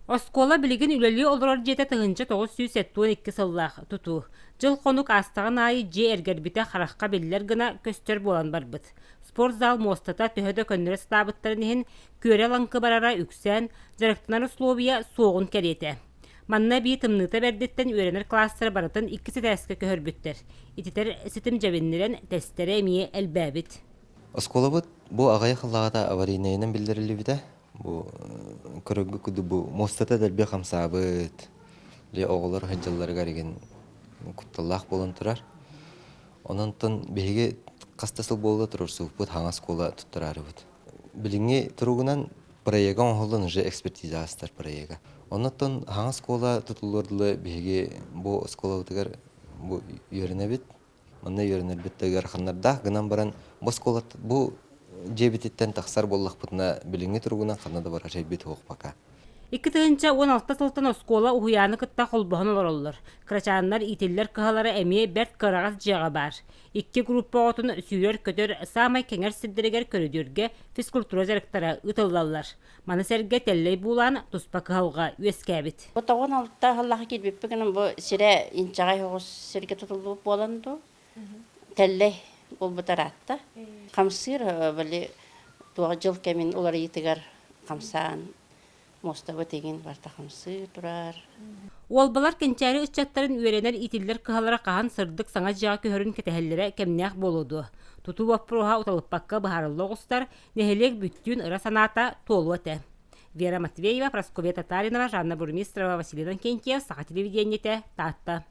Оскола билигин үлели олорор жете тыгынча 972 сыллах туту. Жыл конук астаган айы же эргербите харакка беллер гына көстөр болан барбыт. Спорт зал мостата төһөдө көннөрө стабыттарын көре ланкы барара үксен, жарыктанар условия соғын керете. Манна бии тымныта бердеттен үйренер класстары барытын 2 сетәске көһөрбүттер. Ититер ситим жабиннерен тестере эмие элбәбит. Осколабыт бу агай хыллагата аварийнайынан билдирилибите. Бу көрөггө күдү бу мостата дербе хамсабыт. Ле оголор хыжыллары гареген кутталлах болон турар. Ононтон беге кастасыл болду турурсу бут хаңа скола туттарарыбыт. Билиңи туругунан проекта оңолдон уже экспертиза астар проекта. Онотон хаңа скола тутулурлы беге бу сколабытыгар бу үйренебит. Мына үйренербиттегер ханнарда гынан баран бу скола бу жебититтен тахсар боллахпытына билиңи туругунан ханнада бара жебит пока. 2016 сылтын оскола уяны кытта холбоһун олороллор. Крачаннар итиллер кыһалары эмие берт кырагас жыга бар. 2 группа отун сүйрөр көтөр самай кеңер сиддирегер көрүдүргө физкультура жарыктара ытыллаллар. Маны серге теллей булан туспа кыһалга үескәбит. Бу 16 Аллах килбиппеген бу сире инчагай хогус серге тутулуп боланду. Теллей болбутаратта. Камсыр били туга жыл кемин улар итигер камсан мостабы теген барта хамсы турар. Олбалар кенчәри үччаттарын үйренер итиллер кыһалара каһан сырдык саңа жаа көһөрүн кетәһелләре кемнәк болуду. Туту вопроха уталыппакка баһарыллы густар нехелек бүттүн ыра саната толуате. Вера Матвеева, Прасковья Татаринова, Жанна Бурмистрова, Василина Кентьев, Саха телевидениете, Татта.